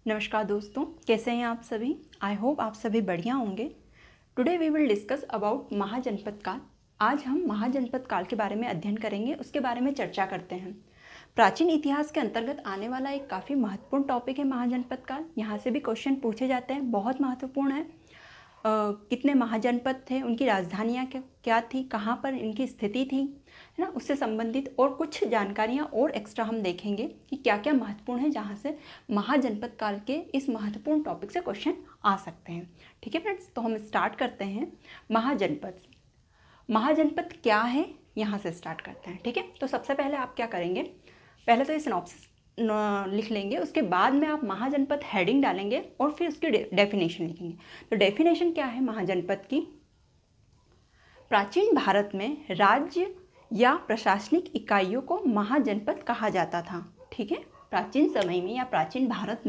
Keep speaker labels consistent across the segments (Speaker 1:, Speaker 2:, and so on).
Speaker 1: नमस्कार दोस्तों, कैसे हैं आप सभी। आई होप आप सभी बढ़िया होंगे। Today we will discuss about Mahajanapada kaal. आज हम महाजनपद काल के बारे में अध्ययन करेंगे, उसके बारे में चर्चा करते हैं। प्राचीन इतिहास के अंतर्गत आने वाला एक काफ़ी महत्वपूर्ण टॉपिक है महाजनपद काल। यहाँ से भी क्वेश्चन पूछे जाते हैं, बहुत महत्वपूर्ण है। कितने महाजनपद थे, उनकी राजधानियाँ क्या थी, कहाँ पर इनकी स्थिति थी, है ना, उससे संबंधित और कुछ जानकारियाँ और एक्स्ट्रा हम देखेंगे कि क्या क्या महत्वपूर्ण है, जहाँ से महाजनपद काल के इस महत्वपूर्ण टॉपिक से क्वेश्चन आ सकते हैं। ठीक है फ्रेंड्स, तो हम स्टार्ट करते हैं महाजनपद। महाजनपद क्या है, यहाँ से स्टार्ट करते हैं। ठीक है, तो सबसे पहले आप क्या करेंगे, पहले तो ये सिनॉप्सिस लिख लेंगे, उसके बाद में आप महाजनपद हेडिंग डालेंगे और फिर उसकी डेफिनेशन लिखेंगे। तो डेफिनेशन क्या है महाजनपद की? प्राचीन भारत में राज्य या प्रशासनिक इकाइयों को महाजनपद कहा जाता था। ठीक है, प्राचीन समय में या प्राचीन भारत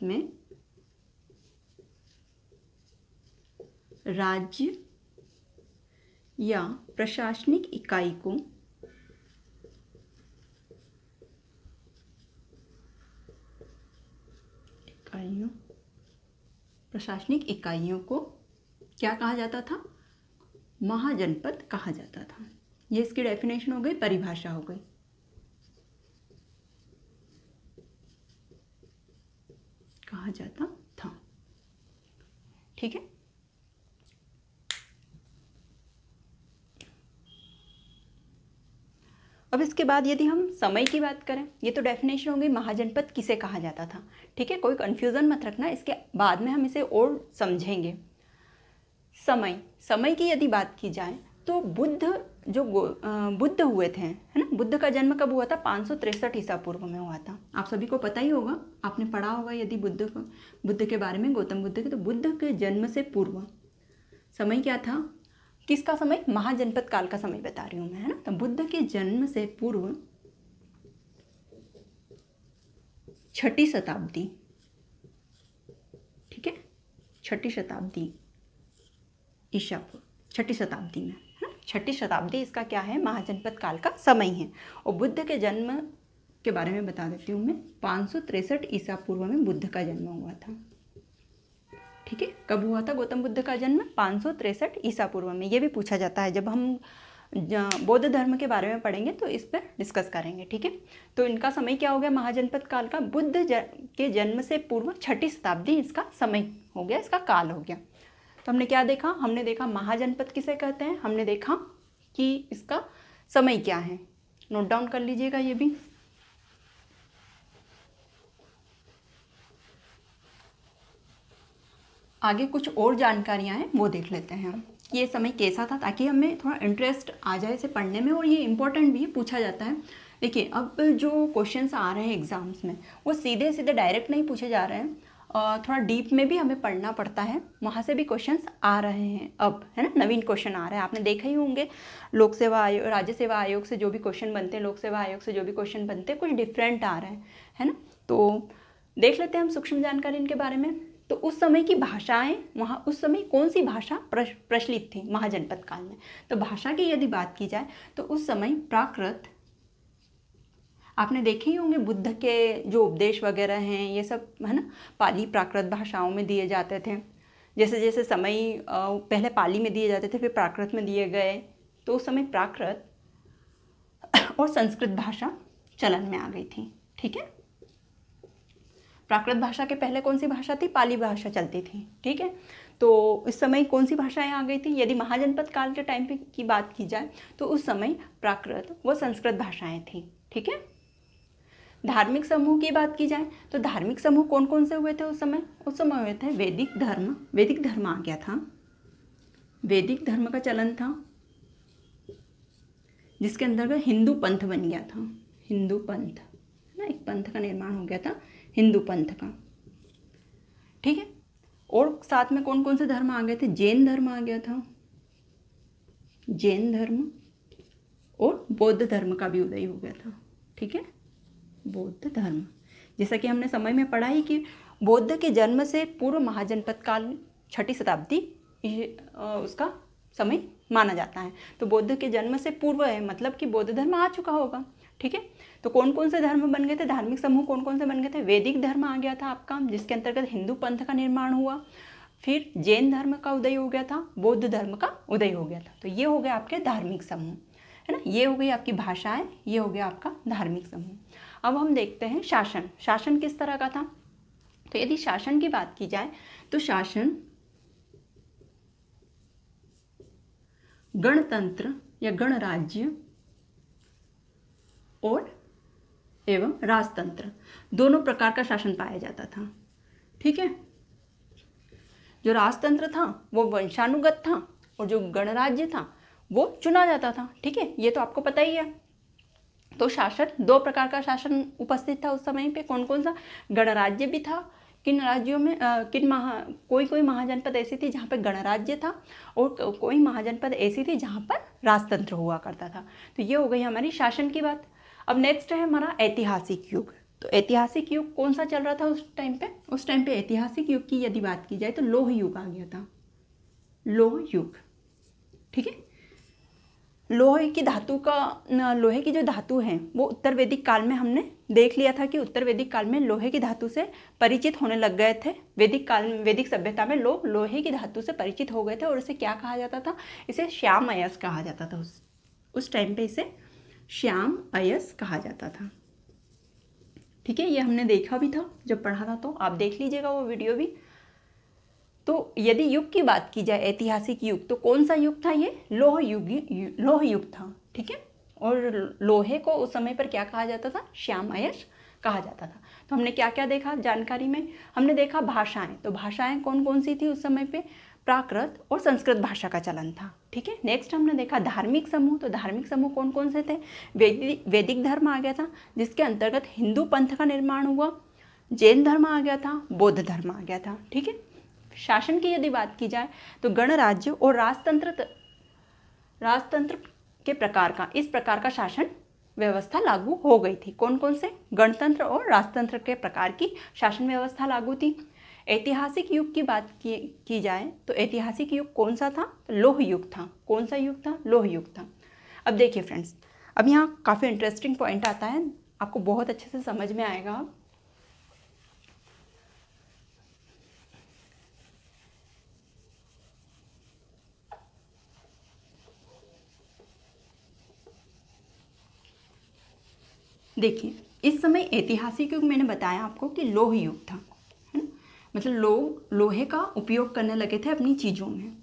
Speaker 1: में राज्य या प्रशासनिक इकाइयों को क्या कहा जाता था? महाजनपद कहा जाता था। ये इसकी डेफिनेशन हो गई, परिभाषा हो गई। कहा जाता था। ठीक है, अब इसके बाद यदि हम समय की बात करें, ये तो डेफिनेशन हो गई महाजनपद किसे कहा जाता था। ठीक है, कोई कन्फ्यूज़न मत रखना, इसके बाद में हम इसे और समझेंगे। समय की यदि बात की जाए तो बुद्ध हुए थे, है ना, बुद्ध का जन्म कब हुआ था? 563 ईसा पूर्व में हुआ था। आप सभी को पता ही होगा, आपने पढ़ा होगा यदि बुद्ध के बारे में, गौतम बुद्ध के। तो बुद्ध के जन्म से पूर्व समय क्या था? किसका समय? महाजनपद काल का समय बता रही हूँ मैं, है ना। तो बुद्ध के जन्म से पूर्व 6ठी शताब्दी, ठीक है, 6ठी शताब्दी ईसा पूर्व, 6ठी शताब्दी में, है ना, 6ठी शताब्दी इसका क्या है? महाजनपद काल का समय है। और बुद्ध के जन्म के बारे में बता देती हूँ मैं, 563 ईसा पूर्व में बुद्ध का जन्म हुआ था। ठीक है, कब हुआ था गौतम बुद्ध का जन्म? 563 ईसा पूर्व में। ये भी पूछा जाता है, जब हम बौद्ध धर्म के बारे में पढ़ेंगे तो इस पर डिस्कस करेंगे। ठीक है, तो इनका समय क्या हो गया महाजनपद काल का? बुद्ध के जन्म से पूर्व 6ठी शताब्दी इसका समय हो गया, इसका काल हो गया। तो हमने क्या देखा? हमने देखा महाजनपद किसे कहते हैं, हमने देखा कि इसका समय क्या है। नोट डाउन कर लीजिएगा ये भी। आगे कुछ और जानकारियां हैं, वो देख लेते हैं हम कि ये समय कैसा था, ताकि हमें थोड़ा इंटरेस्ट आ जाए इसे पढ़ने में। और ये इंपॉर्टेंट भी पूछा जाता है। देखिए, अब जो क्वेश्चंस आ रहे हैं एग्जाम्स में, वो सीधे सीधे डायरेक्ट नहीं पूछे जा रहे हैं, थोड़ा डीप में भी हमें पढ़ना पड़ता है। वहाँ से भी क्वेश्चंस आ रहे हैं अब, है ना, नवीन क्वेश्चन आ रहे हैं। आपने देखा ही होंगे, लोक सेवा आयोग, राज्य सेवा आयोग से जो भी क्वेश्चन बनते हैं, लोक सेवा आयोग से जो भी क्वेश्चन बनते हैं, कुछ डिफरेंट आ रहे हैं, है ना। तो देख लेते हैं हम सूक्ष्म जानकारी इनके बारे में। तो उस समय की भाषाएं, वहाँ उस समय कौन सी भाषा प्रचलित थी महाजनपद काल में? तो भाषा की यदि बात की जाए तो उस समय प्राकृत, आपने देखे ही होंगे बुद्ध के जो उपदेश वगैरह हैं, ये सब, है ना, पाली प्राकृत भाषाओं में दिए जाते थे। जैसे जैसे समय पहले पाली में दिए जाते थे, फिर प्राकृत में दिए गए, तो उस समय प्राकृत और संस्कृत भाषा चलन में आ गई थी। ठीक है, प्राकृत भाषा के पहले कौन सी भाषा थी? पाली भाषा चलती थी। ठीक है, तो इस समय कौन सी भाषाएं आ गई थी? यदि महाजनपद काल के टाइम पे की बात की जाए तो उस समय प्राकृत व संस्कृत भाषाएं थी। ठीक है, धार्मिक समूह की बात की जाए तो धार्मिक समूह कौन कौन से हुए थे उस समय? उस समय हुए थे वैदिक धर्म आ गया था, वैदिक धर्म का चलन था, जिसके अंतर्गत हिंदू पंथ बन गया था। हिंदू पंथ, है ना, एक पंथ का निर्माण हो गया था, हिंदू पंथ का। ठीक है, और साथ में कौन कौन से धर्म आ गए थे? जैन धर्म आ गया था, जैन धर्म, और बौद्ध धर्म का भी उदय हो गया था। ठीक है, बौद्ध धर्म, जैसा कि हमने समय में पढ़ा ही कि बौद्ध के जन्म से पूर्व महाजनपद काल 6ठी शताब्दी उसका समय माना जाता है। तो बौद्ध के जन्म से पूर्व है, मतलब कि बौद्ध धर्म आ चुका होगा। ठीक है। तो कौन कौन से धर्म बन गए थे, धार्मिक समूह कौन कौन से बन गए थे? वैदिक धर्म आ गया था आपका, जिसके अंतर्गत हिंदू पंथ का निर्माण हुआ। फिर जैन धर्म का उदय हो गया था, बौद्ध धर्म का उदय हो गया था। तो ये हो गए आपके धार्मिक समूह, है ना। ये हो गई आपकी भाषाएं, ये हो गया आपका धार्मिक समूह। अब हम देखते हैं शासन। शासन किस तरह का था? तो यदि शासन की बात की जाए तो शासन गणतंत्र या गणराज्य और एवं राजतंत्र दोनों प्रकार का शासन पाया जाता था, ठीक है। जो राजतंत्र था वो वंशानुगत था और जो गणराज्य था वो चुना जाता था, ठीक है। ये तो आपको पता ही है। तो शासन, दो प्रकार का शासन उपस्थित था उस समय पे। कौन कौन सा? गणराज्य भी था, किन राज्यों में कोई महाजनपद ऐसी थी जहाँ पर गणराज्य था और कोई महाजनपद ऐसी थी जहाँ पर राजतंत्र हुआ करता था। तो ये हो गई हमारी शासन की बात। अब नेक्स्ट है हमारा ऐतिहासिक युग। तो ऐतिहासिक युग कौन सा चल रहा था उस टाइम पे? उस टाइम पे ऐतिहासिक युग की यदि बात की जाए तो लौह युग आ गया था, लौह युग, ठीक है। लोहे की जो धातु हैं वो उत्तर वैदिक काल में हमने देख लिया था कि उत्तर वैदिक काल में लोहे की धातु से परिचित होने लग गए थे। वैदिक काल में, वैदिक सभ्यता में लोग लोहे की धातु से परिचित हो गए थे और इसे क्या कहा जाता था? इसे श्याम अयस्क कहा जाता था। उस टाइम पे इसे श्याम अयस्क कहा जाता था, ठीक है। ये हमने देखा भी था जब पढ़ा था, तो आप देख लीजिएगा वो वीडियो भी। तो यदि युग की बात की जाए, ऐतिहासिक युग, तो कौन सा युग था? ये लौह युग था, ठीक है। और लोहे को उस समय पर क्या कहा जाता था? श्याम अयस्क कहा जाता था। तो हमने क्या क्या देखा जानकारी में? हमने देखा भाषाएं। तो भाषाएं कौन कौन सी थी उस समय पे? प्राकृत और संस्कृत भाषा का चलन था, ठीक है। नेक्स्ट हमने देखा धार्मिक समूह। तो धार्मिक समूह कौन कौन से थे? वैदिक धर्म आ गया था, जिसके अंतर्गत हिंदू पंथ का निर्माण हुआ। जैन धर्म आ गया था, बौद्ध धर्म आ गया था, ठीक है। शासन की यदि बात की जाए तो गणराज्य और राजतंत्र के प्रकार का, इस प्रकार का शासन व्यवस्था लागू हो गई थी। कौन कौन से? गणतंत्र और राजतंत्र के प्रकार की शासन व्यवस्था लागू थी। ऐतिहासिक युग की बात की जाए तो ऐतिहासिक युग कौन सा था? लौह युग था। कौन सा युग था? लौह युग था। अब देखिए फ्रेंड्स, अब यहाँ काफ़ी इंटरेस्टिंग पॉइंट आता है, आपको बहुत अच्छे से समझ में आएगा। अब देखिए, इस समय ऐतिहासिक युग मैंने बताया आपको कि लौह युग था, है ना। मतलब लोग लोहे का उपयोग करने लगे थे अपनी चीज़ों में, है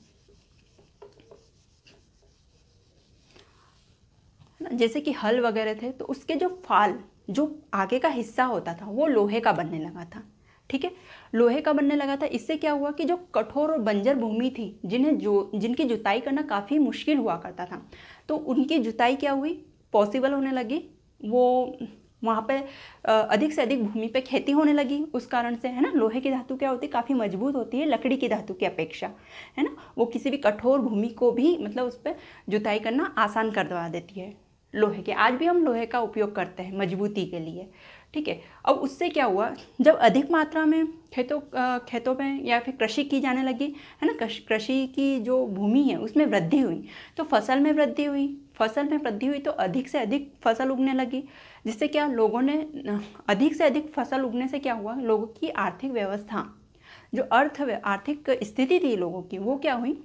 Speaker 1: ना। जैसे कि हल वगैरह थे तो उसके जो फाल, जो आगे का हिस्सा होता था वो लोहे का बनने लगा था, ठीक है। लोहे का बनने लगा था। इससे क्या हुआ कि जो कठोर और बंजर भूमि थी, जिनकी जुताई करना काफ़ी मुश्किल हुआ करता था, तो उनकी जुताई क्या हुई? पॉसिबल होने लगी। वो वहाँ पे अधिक से अधिक भूमि पे खेती होने लगी उस कारण से, है ना। लोहे की धातु क्या होती है? काफ़ी मजबूत होती है लकड़ी की धातु की अपेक्षा, है ना। वो किसी भी कठोर भूमि को भी मतलब उस पर जुताई करना आसान कर दवा देती है लोहे के। आज भी हम लोहे का उपयोग करते हैं मजबूती के लिए, ठीक है। अब उससे क्या हुआ, जब अधिक मात्रा में खेतों में या फिर कृषि की जाने लगी, है ना, कृषि की जो भूमि है उसमें वृद्धि हुई, तो फसल में वृद्धि हुई तो अधिक से अधिक फसल उगने लगी। जिससे क्या लोगों ने अधिक से अधिक फसल उगने से क्या हुआ, लोगों की आर्थिक व्यवस्था, जो आर्थिक स्थिति थी लोगों की, वो क्या हुई?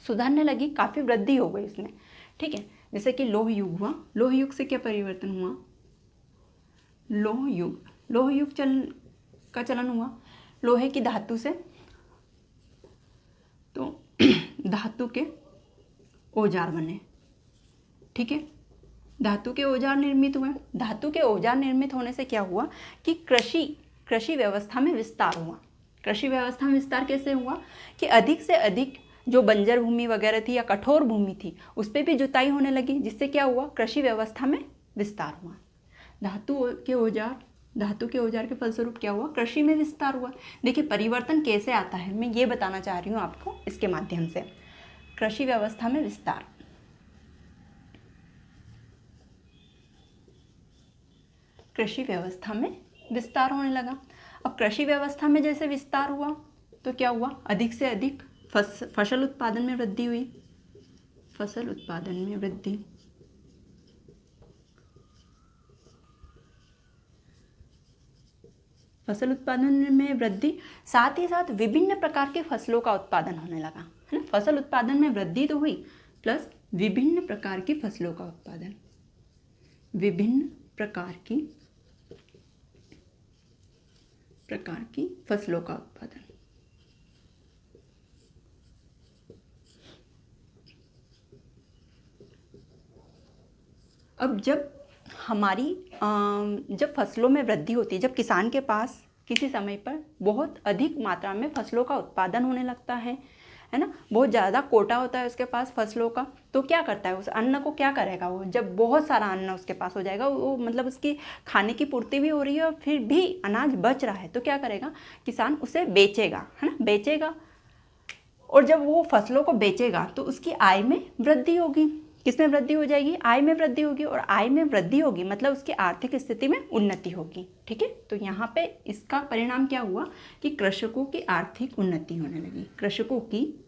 Speaker 1: सुधरने लगी, काफ़ी वृद्धि हो गई उसमें, ठीक है। जैसे कि लौह युग हुआ। लौह युग से क्या परिवर्तन हुआ? लौह युग का चलन हुआ लोहे की धातु से। तो धातु के औजार बने, ठीक है। धातु के औजार निर्मित हुए। धातु के औजार निर्मित होने से क्या हुआ कि कृषि व्यवस्था में विस्तार हुआ। कृषि व्यवस्था में विस्तार कैसे हुआ कि अधिक से अधिक जो बंजर भूमि वगैरह थी या कठोर भूमि थी उस पर भी जुताई होने लगी, जिससे क्या हुआ? कृषि व्यवस्था में विस्तार हुआ। धातु के औजार के फलस्वरूप क्या हुआ? कृषि में विस्तार हुआ। देखिए परिवर्तन कैसे आता है, मैं ये बताना चाह रही हूँ आपको इसके माध्यम से। कृषि व्यवस्था में विस्तार, कृषि व्यवस्था में विस्तार होने लगा। अब कृषि व्यवस्था में जैसे विस्तार हुआ तो क्या हुआ? अधिक से अधिक फसल उत्पादन में वृद्धि हुई। फसल उत्पादन में वृद्धि, फसल उत्पादन में वृद्धि, साथ ही साथ विभिन्न प्रकार के फसलों का उत्पादन होने लगा, है ना। फसल उत्पादन में वृद्धि तो हुई, प्लस विभिन्न प्रकार की फसलों का उत्पादन, विभिन्न प्रकार की फसलों का उत्पादन। अब जब फसलों में वृद्धि होती है, जब किसान के पास किसी समय पर बहुत अधिक मात्रा में फसलों का उत्पादन होने लगता है ना, बहुत ज़्यादा कोटा होता है उसके पास फसलों का, तो क्या करता है, उस अन्न को क्या करेगा वो, जब बहुत सारा अन्न उसके पास हो जाएगा, वो मतलब उसकी खाने की पूर्ति भी हो रही है और फिर भी अनाज बच रहा है, तो क्या करेगा किसान, उसे बेचेगा, है ना, बेचेगा। और जब वो फसलों को बेचेगा तो उसकी आय में वृद्धि होगी। किसमें वृद्धि हो जाएगी, आय में वृद्धि होगी, और आय में वृद्धि होगी मतलब उसकी आर्थिक स्थिति में उन्नति होगी। ठीक है, तो यहाँ पे इसका परिणाम क्या हुआ कि कृषकों की आर्थिक उन्नति होने लगी, कृषकों की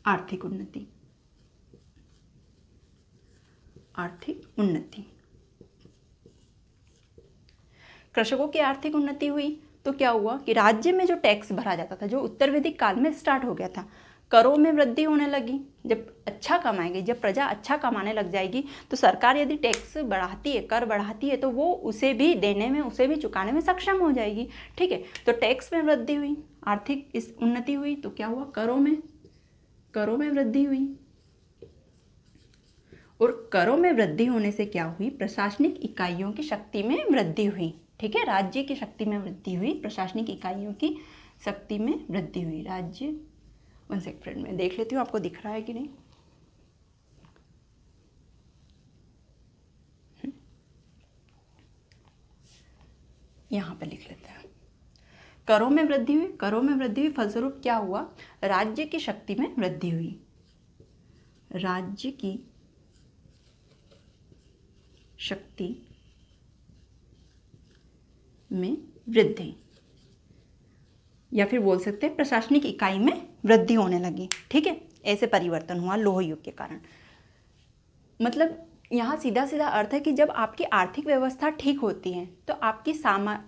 Speaker 1: आर्थिक उन्नति, कृषकों की आर्थिक उन्नति हुई तो क्या हुआ कि राज्य में जो टैक्स भरा जाता था, जो उत्तर वैदिक काल में स्टार्ट हो गया था, करों में वृद्धि होने लगी। जब अच्छा कमाएंगे, जब प्रजा अच्छा कमाने लग जाएगी तो सरकार यदि टैक्स बढ़ाती है, कर बढ़ाती है, तो वो उसे भी देने में, उसे भी चुकाने में सक्षम हो जाएगी। ठीक है, तो टैक्स में वृद्धि हुई, आर्थिक इस उन्नति हुई, तो क्या हुआ, करों में वृद्धि हुई। और करों में वृद्धि होने से क्या हुई, प्रशासनिक इकाइयों की शक्ति में वृद्धि हुई। ठीक है, राज्य की शक्ति में वृद्धि हुई, प्रशासनिक इकाइयों की शक्ति में वृद्धि हुई। राज्य, 1 सेकंड में देख लेती हूँ आपको दिख रहा है कि नहीं। यहाँ पे लिख लेते हैं, करों में वृद्धि हुई, फलस्वरूप क्या हुआ, राज्य की शक्ति में वृद्धि हुई, राज्य की शक्ति में वृद्धि, या फिर बोल सकते हैं प्रशासनिक इकाई में वृद्धि होने लगी। ठीक है, ऐसे परिवर्तन हुआ लौह युग के कारण। मतलब यहाँ सीधा सीधा अर्थ है कि जब आपकी आर्थिक व्यवस्था ठीक होती है तो आपकी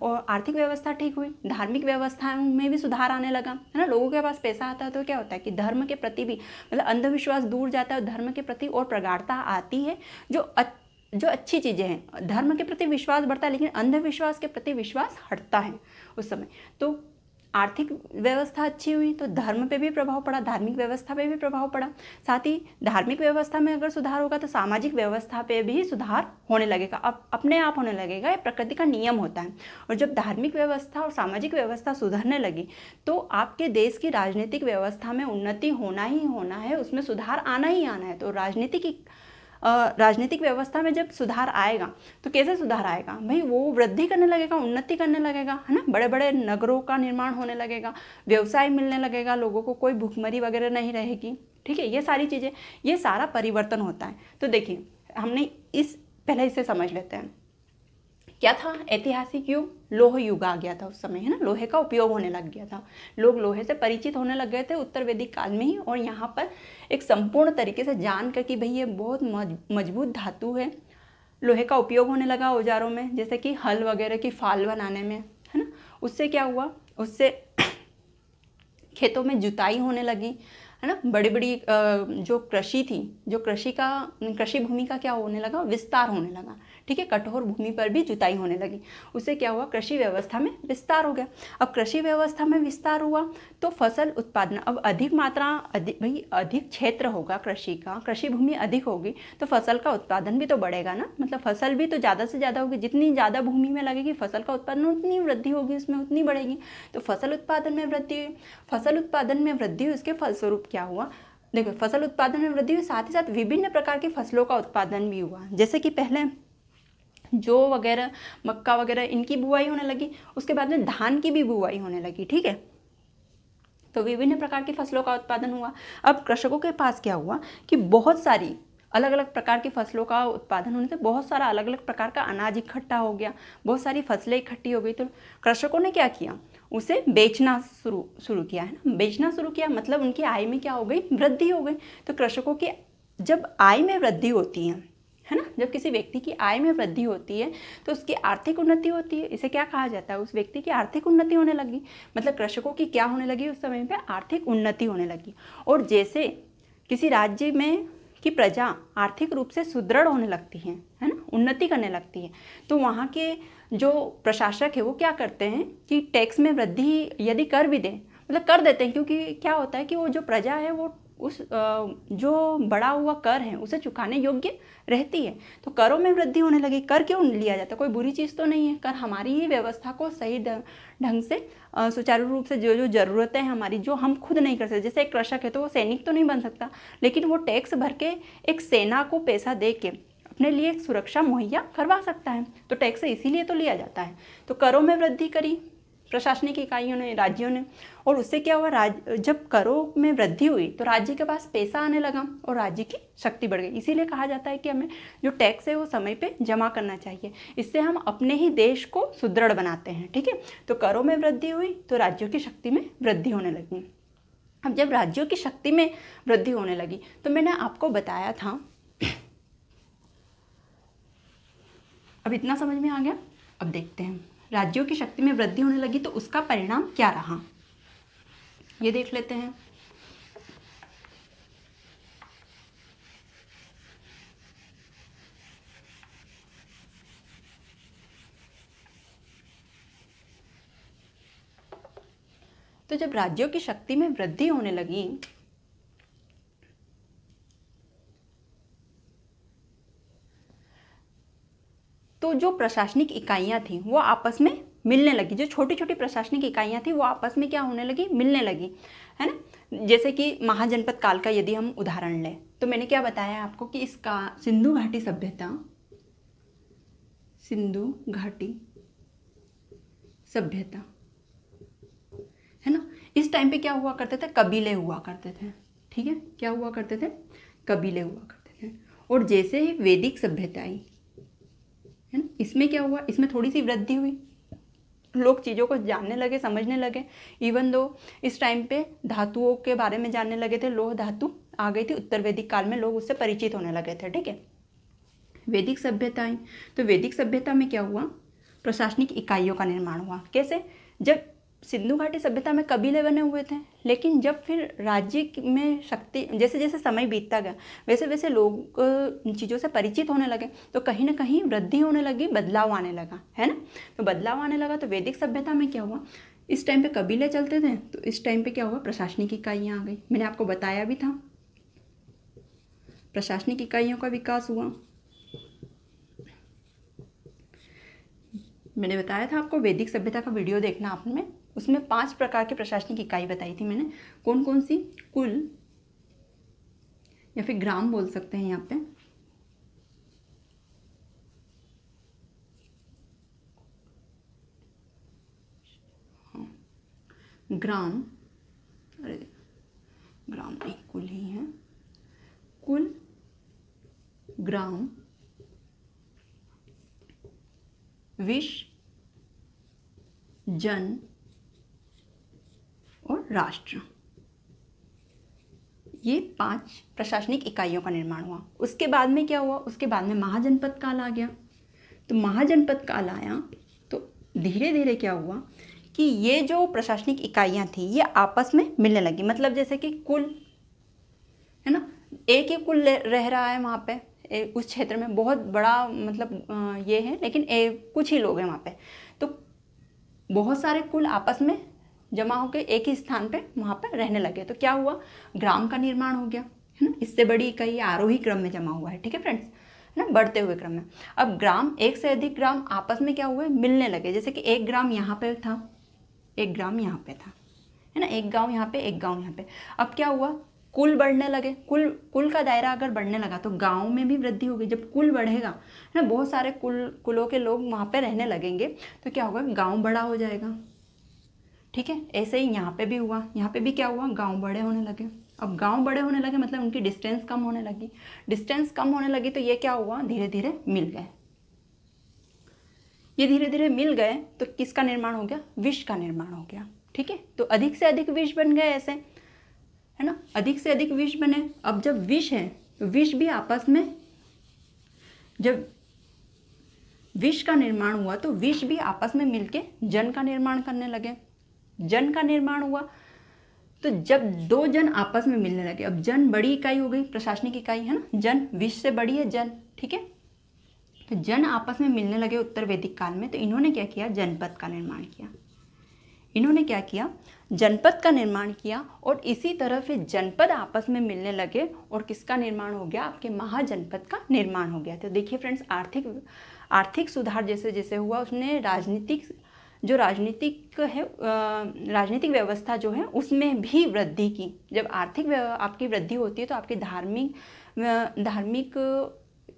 Speaker 1: और आर्थिक व्यवस्था ठीक हुई, धार्मिक व्यवस्था में भी सुधार आने लगा, है ना। लोगों के पास पैसा आता है तो क्या होता है कि धर्म के प्रति भी, मतलब अंधविश्वास दूर जाता है और धर्म के प्रति और प्रगाढ़ता आती है, जो अच्छी चीज़ें हैं। धर्म के प्रति विश्वास बढ़ता है, लेकिन अंधविश्वास के प्रति विश्वास हटता है उस समय। तो आर्थिक व्यवस्था अच्छी हुई तो धर्म पे भी प्रभाव पड़ा, धार्मिक व्यवस्था पे भी प्रभाव पड़ा। साथ ही धार्मिक व्यवस्था में अगर सुधार होगा तो सामाजिक व्यवस्था पे भी सुधार होने लगेगा, अब अपने आप होने लगेगा, ये प्रकृति का नियम होता है। और जब धार्मिक व्यवस्था और सामाजिक व्यवस्था सुधरने लगी तो आपके देश की राजनीतिक व्यवस्था में उन्नति होना ही होना है, उसमें सुधार आना ही आना है। तो राजनीतिक व्यवस्था में जब सुधार आएगा तो कैसे सुधार आएगा भाई, वो वृद्धि करने लगेगा, उन्नति करने लगेगा, है ना। बड़े बड़े नगरों का निर्माण होने लगेगा, व्यवसाय मिलने लगेगा, लोगों को कोई भूखमरी वगैरह नहीं रहेगी। ठीक है, ये सारी चीज़ें, ये सारा परिवर्तन होता है। तो देखिए, हमने पहले इसे समझ लेते हैं, क्या था, ऐतिहासिक युग, लोह युग आ गया था उस समय, है ना। लोहे का उपयोग होने लग गया था, लोग लोहे से परिचित होने लग गए थे उत्तर वैदिक काल में ही। और यहाँ पर एक संपूर्ण तरीके से जान कर कि भाई ये बहुत मजबूत धातु है, लोहे का उपयोग होने लगा औजारों में, जैसे कि हल वगैरह की फाल बनाने में, है ना। उससे क्या हुआ, उससे खेतों में जुताई होने लगी, है ना। बड़ी बड़ी जो कृषि थी, जो कृषि भूमि का क्या होने लगा, विस्तार होने लगा। ठीक है, कठोर भूमि पर भी जुताई होने लगी, उससे क्या हुआ, कृषि व्यवस्था में विस्तार हो गया। अब कृषि व्यवस्था में विस्तार हुआ तो फसल उत्पादन, अब अधिक क्षेत्र होगा कृषि का, कृषि भूमि अधिक होगी तो फसल का उत्पादन भी तो बढ़ेगा ना, मतलब फसल भी तो ज़्यादा से ज़्यादा होगी, जितनी ज़्यादा भूमि में लगेगी फसल का उत्पादन उतनी वृद्धि होगी, उसमें उतनी बढ़ेगी। तो फसल उत्पादन में वृद्धि हुई, उसके फलस्वरूप क्या हुआ, देखो, फसल उत्पादन में वृद्धि हुई, साथ ही साथ विभिन्न प्रकार की फसलों का उत्पादन भी हुआ। जैसे कि पहले जौ वगैरह, मक्का वगैरह, इनकी बुआई होने लगी, उसके बाद में धान की भी बुआई होने लगी। ठीक है, तो विभिन्न प्रकार की फसलों का उत्पादन हुआ। अब कृषकों के पास क्या हुआ कि बहुत सारी अलग अलग प्रकार की फसलों का उत्पादन होने से बहुत सारा अलग अलग प्रकार का अनाज इकट्ठा हो गया, बहुत सारी फसलें इकट्ठी हो गई। तो कृषकों ने क्या किया, उसे बेचना शुरू किया, है ना। बेचना शुरू किया मतलब उनकी आय में क्या हो गई, वृद्धि हो गई। तो कृषकों की जब आय में वृद्धि होती है है ना। जब किसी व्यक्ति की आय में वृद्धि होती है तो उसकी आर्थिक उन्नति होती है। इसे क्या कहा जाता है? उस व्यक्ति की आर्थिक उन्नति होने लगी। मतलब कृषकों की क्या होने लगी? उस समय पे आर्थिक उन्नति होने लगी। और जैसे किसी राज्य में की प्रजा आर्थिक रूप से सुदृढ़ होने लगती है ना, उन्नति करने लगती है, तो वहाँ के जो प्रशासक है वो क्या करते हैं कि टैक्स में वृद्धि यदि कर भी दें, मतलब कर देते हैं, क्योंकि क्या होता है कि वो जो प्रजा है वो उस जो बढ़ा हुआ कर है उसे चुकाने योग्य रहती है। तो करों में वृद्धि होने लगी। कर क्यों लिया जाता है? कोई बुरी चीज़ तो नहीं है। कर हमारी ही व्यवस्था को सही ढंग से सुचारू रूप से जो जो ज़रूरतें हैं हमारी, जो हम खुद नहीं कर सकते, जैसे एक कृषक है तो वो सैनिक तो नहीं बन सकता, लेकिन वो टैक्स भर के एक सेना को पैसा दे के अपने लिए एक सुरक्षा मुहैया करवा सकता है। तो टैक्स इसीलिए तो लिया जाता है। तो करों में वृद्धि करी प्रशासनिक इकाइयों ने, राज्यों ने, और उससे क्या हुआ? जब करों में वृद्धि हुई तो राज्य के पास पैसा आने लगा और राज्य की शक्ति बढ़ गई। इसीलिए कहा जाता है कि हमें जो टैक्स है वो समय पे जमा करना चाहिए। इससे हम अपने ही देश को सुदृढ़ बनाते हैं। ठीक है, तो करों में वृद्धि हुई तो राज्यों की शक्ति में वृद्धि होने लगी। अब जब राज्यों की शक्ति में वृद्धि होने लगी तो मैंने आपको बताया था, अब इतना समझ में आ गया। अब देखते हैं राज्यों की शक्ति में वृद्धि होने लगी तो उसका परिणाम क्या रहा, ये देख लेते हैं। तो जब राज्यों की शक्ति में वृद्धि होने लगी तो जो प्रशासनिक इकाइयां थी वो आपस में मिलने लगी। जो छोटी छोटी प्रशासनिक इकाइयां थी वो आपस में क्या होने लगी? मिलने लगी, है ना। जैसे कि महाजनपद काल का यदि हम उदाहरण लें तो मैंने क्या बताया आपको कि इसका सिंधु घाटी सभ्यता, सिंधु घाटी सभ्यता, है ना, इस टाइम पे क्या हुआ करते थे? कबीले हुआ करते थे। ठीक है, क्या हुआ करते थे? कबीले हुआ करते थे। और जैसे ही वैदिक सभ्यता आई, है ना, इसमें क्या हुआ? इसमें थोड़ी सी वृद्धि हुई, लोग चीज़ों को जानने लगे, समझने लगे। इवन दो इस टाइम पे धातुओं के बारे में जानने लगे थे, लोह धातु आ गई थी उत्तर वैदिक काल में, लोग उससे परिचित होने लगे थे। ठीक है, वैदिक सभ्यता आई तो वैदिक सभ्यता में क्या हुआ? प्रशासनिक इकाइयों का निर्माण हुआ। कैसे? जब सिंधु घाटी सभ्यता में कबीले बने हुए थे, लेकिन जब फिर राज्य में शक्ति, जैसे जैसे समय बीतता गया वैसे वैसे लोग चीज़ों से परिचित होने लगे, तो कहीं ना कहीं वृद्धि होने लगी, बदलाव आने लगा, है ना। तो बदलाव आने लगा तो वैदिक सभ्यता में क्या हुआ? इस टाइम पे कबीले चलते थे, तो इस टाइम पे क्या हुआ? प्रशासनिक इकाइयाँ आ गई। मैंने आपको बताया भी था, प्रशासनिक इकाइयों का विकास हुआ। मैंने बताया था आपको, वैदिक सभ्यता का वीडियो देखना आपने, उसमें 5 प्रकार की प्रशासनिक इकाई बताई थी मैंने। कौन कौन सी? कुल, या फिर ग्राम बोल सकते हैं यहाँ पे, हाँ, ग्राम, अरे ग्राम नहीं, कुल ही है। कुल, ग्राम, विश, जन और राष्ट्र, ये 5 प्रशासनिक इकाइयों का निर्माण हुआ। उसके बाद में क्या हुआ? उसके बाद में महाजनपद काल आ गया। तो महाजनपद काल आया तो धीरे धीरे क्या हुआ कि ये जो प्रशासनिक इकाइयाँ थी ये आपस में मिलने लगी। मतलब जैसे कि कुल, है ना, एक ही कुल रह रहा है वहाँ पे, उस क्षेत्र में बहुत बड़ा मतलब ये है, लेकिन कुछ ही लोग हैं वहाँ पे, तो बहुत सारे कुल आपस में जमा होकर एक ही स्थान पे वहाँ पर रहने लगे। तो क्या हुआ? ग्राम का निर्माण हो गया, है ना। इससे बड़ी इकाई आरोही क्रम में जमा हुआ है। ठीक है फ्रेंड्स, है ना, बढ़ते हुए क्रम में। अब ग्राम, एक से अधिक ग्राम आपस में क्या हुए? मिलने लगे। जैसे कि एक ग्राम यहाँ पे था, एक ग्राम यहाँ पे था, है ना, एक गाँव यहाँ पे, एक गाँव यहाँ पे। अब क्या हुआ? कुल बढ़ने लगे। कुल का दायरा अगर बढ़ने लगा तो गांव में भी वृद्धि होगी। जब कुल बढ़ेगा, है ना, बहुत सारे कुलों के लोग वहाँ पे रहने लगेंगे, तो क्या होगा? गांव बड़ा हो जाएगा। ठीक है, ऐसे ही यहाँ पे भी हुआ। यहाँ पे भी क्या हुआ? गांव बड़े होने लगे। अब गांव बड़े होने लगे मतलब उनकी डिस्टेंस कम होने लगी। डिस्टेंस कम होने लगी तो ये क्या हुआ? धीरे धीरे मिल गए। ये धीरे धीरे मिल गए तो किसका निर्माण हो गया? विष का निर्माण हो गया। ठीक है, तो अधिक से अधिक विष बन गए ऐसे, है ना, अधिक से अधिक विष बने। अब जब विष है तो विष भी आपस में जब विष का निर्माण हुआ तो विष भी आपस में मिलके जन का निर्माण करने लगे। जन का निर्माण हुआ तो जब दो जन आपस में मिलने लगे, अब जन बड़ी इकाई हो गई, प्रशासनिक इकाई है ना, जन विष से बड़ी है जन, ठीक है। तो जन आपस में मिलने लगे उत्तर वैदिक काल में, तो इन्होंने क्या किया, जनपद का निर्माण किया। इन्होंने क्या किया, जनपद का निर्माण किया। और इसी तरह फिर जनपद आपस में मिलने लगे और किसका निर्माण हो गया, आपके महाजनपद का निर्माण हो गया। तो देखिए फ्रेंड्स, आर्थिक सुधार जैसे जैसे हुआ, उसने राजनीतिक राजनीतिक व्यवस्था जो है उसमें भी वृद्धि की। जब आर्थिक आपकी वृद्धि होती है तो आपकी धार्मिक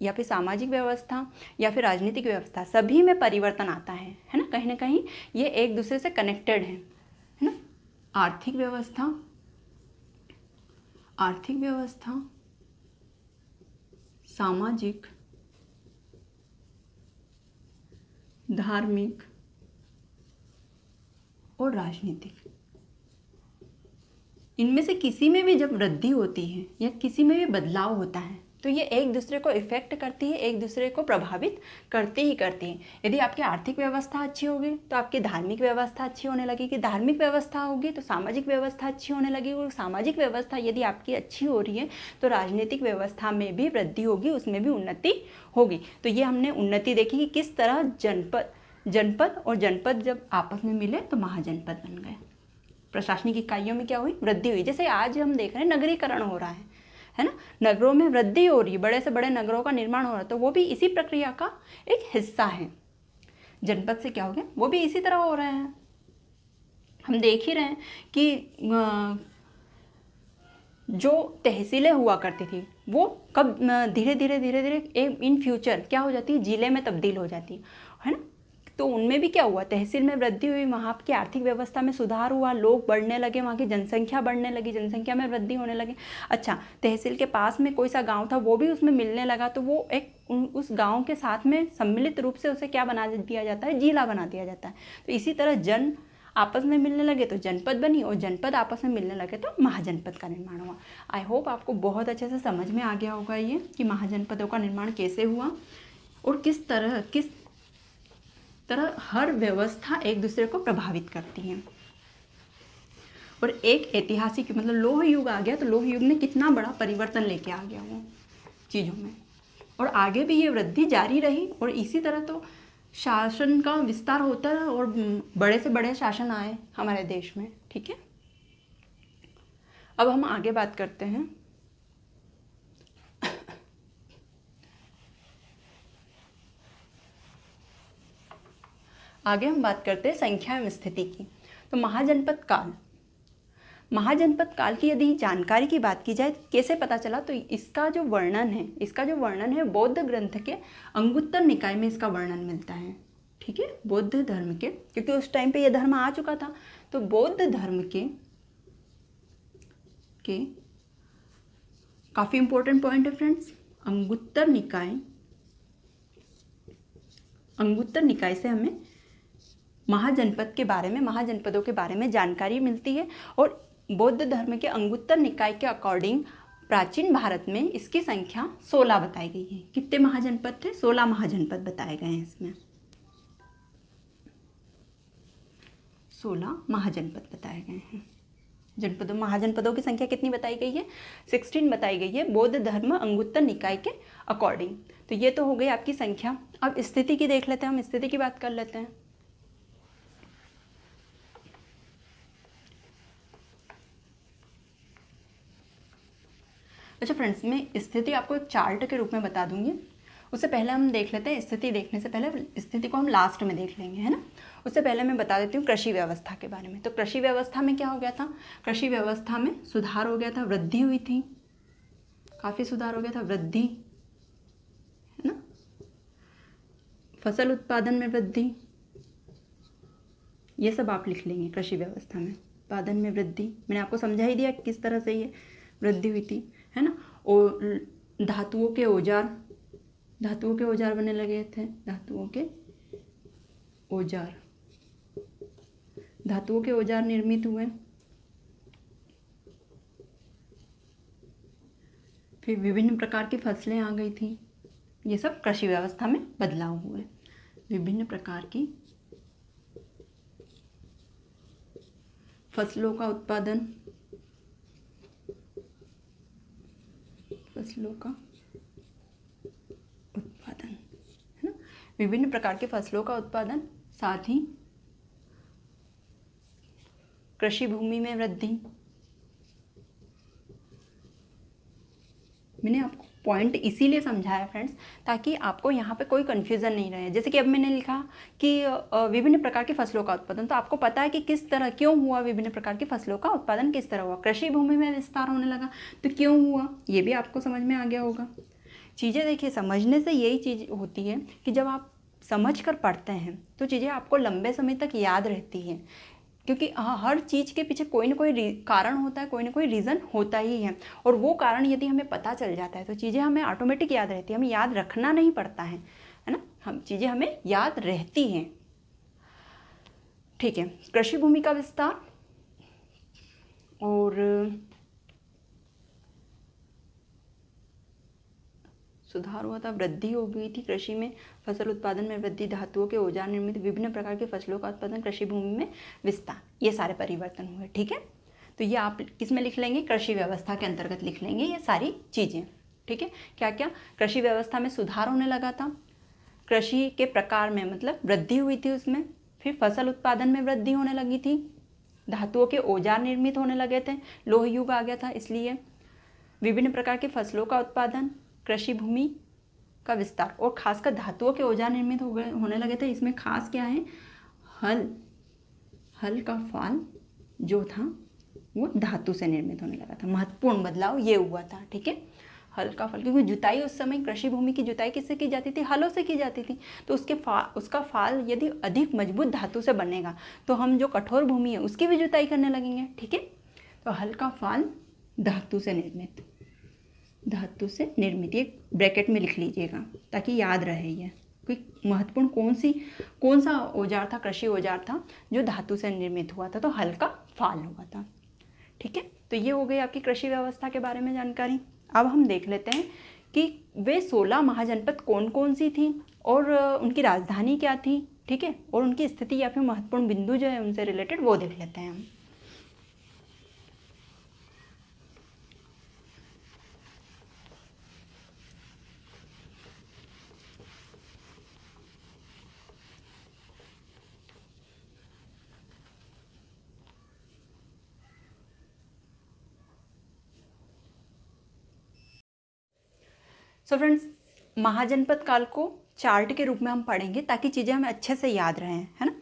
Speaker 1: या फिर सामाजिक व्यवस्था या फिर राजनीतिक व्यवस्था सभी में परिवर्तन आता है ना कहीं ये एक दूसरे से कनेक्टेड है ना। आर्थिक व्यवस्था, सामाजिक, धार्मिक और राजनीतिक, इनमें से किसी में भी जब वृद्धि होती है या किसी में भी बदलाव होता है तो ये एक दूसरे को इफेक्ट करती है, एक दूसरे को प्रभावित करती ही करती है। यदि आपकी आर्थिक व्यवस्था अच्छी होगी तो आपकी धार्मिक व्यवस्था अच्छी होने लगेगी, धार्मिक व्यवस्था होगी तो सामाजिक व्यवस्था अच्छी होने लगेगी, और सामाजिक व्यवस्था यदि आपकी अच्छी हो रही है तो राजनीतिक व्यवस्था में भी वृद्धि होगी, उसमें भी उन्नति होगी। तो ये हमने उन्नति देखी कि किस तरह जनपद और जनपद जब आपस में मिले तो महाजनपद बन गए। प्रशासनिक इकाइयों में क्या हुई, वृद्धि हुई। जैसे आज हम देख रहे हैं नगरीकरण हो रहा है ना, नगरों में वृद्धि हो रही है, बड़े से बड़े नगरों का निर्माण हो रहा है, तो वो भी इसी प्रक्रिया का एक हिस्सा है। जनपद से क्या हो गया, वो भी इसी तरह हो रहे हैं। हम देख ही रहे हैं कि जो तहसीलें हुआ करती थी वो कब धीरे धीरे इन फ्यूचर क्या हो जाती है, जिले में तब्दील हो जाती है ना। तो उनमें भी क्या हुआ, तहसील में वृद्धि हुई, वहाँ की आर्थिक व्यवस्था में सुधार हुआ, लोग बढ़ने लगे, वहाँ की जनसंख्या बढ़ने लगी, जनसंख्या में वृद्धि होने लगी। अच्छा, तहसील के पास में कोई सा गांव था वो भी उसमें मिलने लगा, तो वो एक उस गांव के साथ में सम्मिलित रूप से उसे क्या बना दिया जाता है, जिला बना दिया जाता है। तो इसी तरह जन आपस में मिलने लगे तो जनपद बनी, और जनपद आपस में मिलने लगे तो महाजनपद का निर्माण हुआ। आई होप आपको बहुत अच्छे से समझ में आ गया होगा ये कि महाजनपदों का निर्माण कैसे हुआ और किस तरह हर व्यवस्था एक दूसरे को प्रभावित करती है। और एक ऐतिहासिक मतलब लोह युग आ गया, तो लोह युग ने कितना बड़ा परिवर्तन लेके आ गया वो चीज़ों में, और आगे भी ये वृद्धि जारी रही। और इसी तरह तो शासन का विस्तार होता रहा और बड़े से बड़े शासन आए हमारे देश में, ठीक है। अब हम आगे बात करते हैं संख्या एवं स्थिति की। तो महाजनपद काल की यदि जानकारी की बात की जाए कैसे पता चला, तो इसका जो वर्णन है बौद्ध ग्रंथ के अंगुत्तर निकाय में इसका वर्णन मिलता है, ठीक है। बौद्ध धर्म के, क्योंकि उस टाइम पे ये धर्म आ चुका था, तो बौद्ध धर्म के काफ़ी इंपॉर्टेंट पॉइंट है फ्रेंड्स। अंगुत्तर निकाय से हमें महाजनपदों के बारे में जानकारी मिलती है। और बौद्ध धर्म के अंगुत्तर निकाय के अकॉर्डिंग प्राचीन भारत में इसकी संख्या 16 बताई गई है। कितने महाजनपद थे, 16 महाजनपद बताए गए हैं इसमें, 16 महाजनपद बताए गए हैं। महाजनपदों की संख्या कितनी बताई गई है, 16 बताई गई है बौद्ध धर्म अंगुत्तर निकाय के अकॉर्डिंग। तो ये तो हो गई आपकी संख्या। अब स्थिति की देख लेते हैं, हम स्थिति की बात कर लेते हैं। अच्छा फ्रेंड्स, मैं स्थिति आपको एक चार्ट के रूप में बता दूंगी। उससे पहले हम देख लेते हैं, स्थिति देखने से पहले स्थिति को हम लास्ट में देख लेंगे, है ना। उससे पहले मैं बता देती हूँ कृषि व्यवस्था के बारे में। तो कृषि व्यवस्था में क्या हो गया था, कृषि व्यवस्था में सुधार हो गया था, वृद्धि हुई थी, काफ़ी सुधार हो गया था, वृद्धि, है ना। फसल उत्पादन में वृद्धि, ये सब आप लिख लेंगे। कृषि व्यवस्था में उत्पादन में वृद्धि, मैंने आपको समझा ही दिया किस तरह से ये वृद्धि हुई थी, है ना। और धातुओं के औजार बनने लगे थे, धातुओं के औजार निर्मित हुए। फिर विभिन्न प्रकार की फसलें आ गई थी, ये सब कृषि व्यवस्था में बदलाव हुए। विभिन्न प्रकार की फसलों का उत्पादन, है ना, विभिन्न प्रकार के फसलों का उत्पादन, साथ ही कृषि भूमि में वृद्धि। मैंने आपको पॉइंट इसीलिए समझाया फ्रेंड्स, ताकि आपको यहाँ पे कोई कन्फ्यूज़न नहीं रहे। जैसे कि अब मैंने लिखा कि विभिन्न प्रकार की फसलों का उत्पादन, तो आपको पता है कि किस तरह क्यों हुआ, विभिन्न प्रकार की फसलों का उत्पादन किस तरह हुआ, कृषि भूमि में विस्तार होने लगा, तो क्यों हुआ ये भी आपको समझ में आ गया होगा। चीज़ें देखिए, समझने से यही चीज़ होती है कि जब आप समझ कर पढ़ते हैं तो चीज़ें आपको लंबे समय तक याद रहती हैं, क्योंकि हर चीज़ के पीछे कोई ना कोई कारण होता है, कोई ना कोई रीज़न होता ही है, और वो कारण यदि हमें पता चल जाता है तो चीज़ें हमें ऑटोमेटिक याद रहती है, हमें याद रखना नहीं पड़ता है ना, हम चीज़ें हमें याद रहती हैं। ठीक है, कृषि भूमि का विस्तार और सुधार हुआ था, वृद्धि हो गई थी कृषि में, फसल उत्पादन में वृद्धि, धातुओं के औजार निर्मित, विभिन्न प्रकार के फसलों का उत्पादन, कृषि भूमि में विस्तार, ये सारे परिवर्तन हुए। ठीक है, तो ये आप किस में लिख लेंगे, कृषि व्यवस्था के अंतर्गत लिख लेंगे ये सारी चीज़ें। ठीक है, क्या क्या, कृषि व्यवस्था में सुधार होने लगा था, कृषि के प्रकार में मतलब वृद्धि हुई थी उसमें, फिर फसल उत्पादन में वृद्धि होने लगी थी, धातुओं के औजार निर्मित होने लगे थे, लोह युग आ गया था इसलिए, विभिन्न प्रकार की फसलों का उत्पादन, कृषि भूमि का विस्तार, और खासकर धातुओं के औजार निर्मित होने लगे थे। इसमें खास क्या है, हल का फाल जो था वो धातु से निर्मित होने लगा था, महत्वपूर्ण बदलाव ये हुआ था। ठीक है, हल का फाल, क्योंकि जुताई उस समय कृषि भूमि की जुताई किससे की जाती थी, हलों से की जाती थी, तो उसका फाल यदि अधिक मजबूत धातु से बनेगा तो हम जो कठोर भूमि है उसकी भी जुताई करने लगेंगे। ठीक है, तो हल का फाल धातु से निर्मित, ये ब्रैकेट में लिख लीजिएगा ताकि याद रहे। ये कोई महत्वपूर्ण कौन सा औजार था, कृषि औजार था जो धातु से निर्मित हुआ था, तो हल का फाल हुआ था। ठीक है, तो ये हो गई आपकी कृषि व्यवस्था के बारे में जानकारी। अब हम देख लेते हैं कि वे 16 महाजनपद कौन कौन सी थी और उनकी राजधानी क्या थी। ठीक है, और उनकी स्थिति या फिर महत्वपूर्ण बिंदु जो है उनसे रिलेटेड वो देख लेते हैं हम। सो फ्रेंड्स, महाजनपद काल को चार्ट के रूप में हम पढ़ेंगे ताकि चीज़ें हमें अच्छे से याद रहें, है ना।